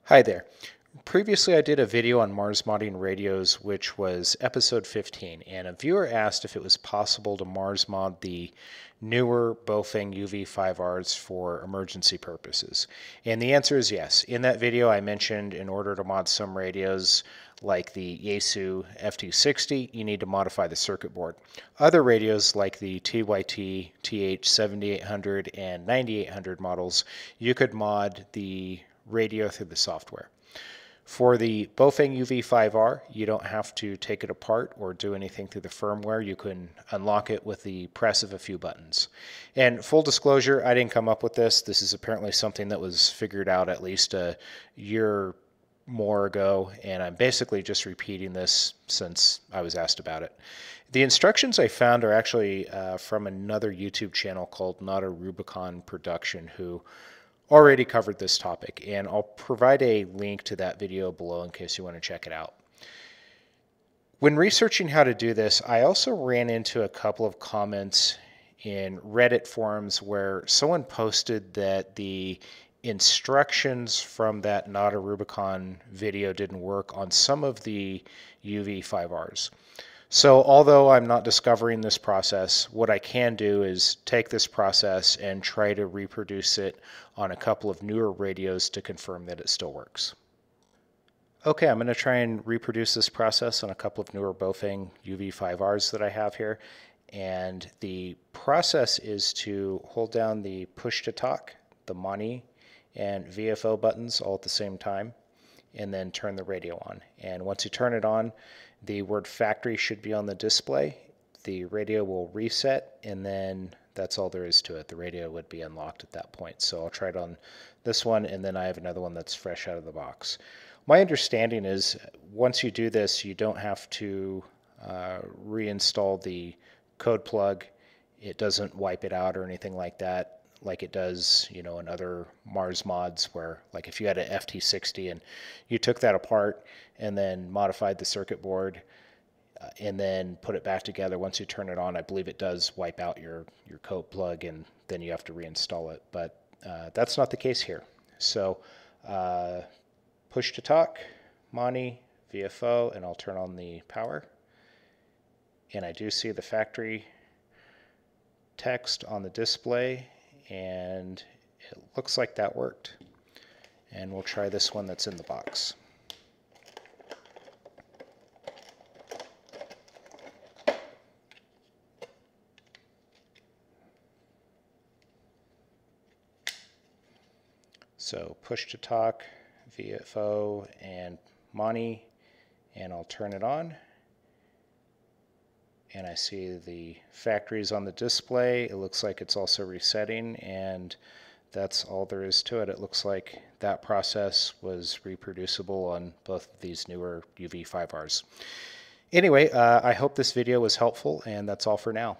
Hi there. Previously, I did a video on Mars modding radios, which was episode 15, and a viewer asked if it was possible to Mars mod the newer Baofeng UV-5Rs for emergency purposes. And the answer is yes. In that video, I mentioned in order to mod some radios, like the Yaesu FT60, you need to modify the circuit board. Other radios, like the TYT, TH7800, and 9800 models, you could mod the radio through the software. For the Baofeng UV-5R, you don't have to take it apart or do anything through the firmware. You can unlock it with the press of a few buttons. And full disclosure, I didn't come up with this. This is apparently something that was figured out at least a year more ago, and I'm basically just repeating this since I was asked about it. The instructions I found are actually from another YouTube channel called Not a Rubicon Production, who already covered this topic, and I'll provide a link to that video below in case you want to check it out. When researching how to do this, I also ran into a couple of comments in Reddit forums where someone posted that the instructions from that Not a Rubicon video didn't work on some of the UV-5Rs. So although I'm not discovering this process, what I can do is take this process and try to reproduce it on a couple of newer radios to confirm that it still works. Okay, I'm going to try and reproduce this process on a couple of newer Baofeng UV-5Rs that I have here. And the process is to hold down the push to talk, the MONI, and VFO buttons all at the same time, and then turn the radio on. And once you turn it on, the word factory should be on the display. The radio will reset, and then that's all there is to it. The radio would be unlocked at that point. So I'll try it on this one, and then I have another one that's fresh out of the box. My understanding is once you do this, you don't have to reinstall the code plug. It doesn't wipe it out or anything like that, like it does, in other Mars mods where, like, if you had an FT60 and you took that apart and then modified the circuit board and then put it back together, once you turn it on, I believe it does wipe out your code plug and then you have to reinstall it. But that's not the case here. So push to talk, MONI, VFO, and I'll turn on the power. And I do see the factory text on the display, and it looks like that worked. And we'll try this one that's in the box. So push to talk, VFO, and MONI, and I'll turn it on. And I see the factories on the display. It looks like it's also resetting, and that's all there is to it. It looks like that process was reproducible on both of these newer UV-5Rs. Anyway, I hope this video was helpful, and that's all for now.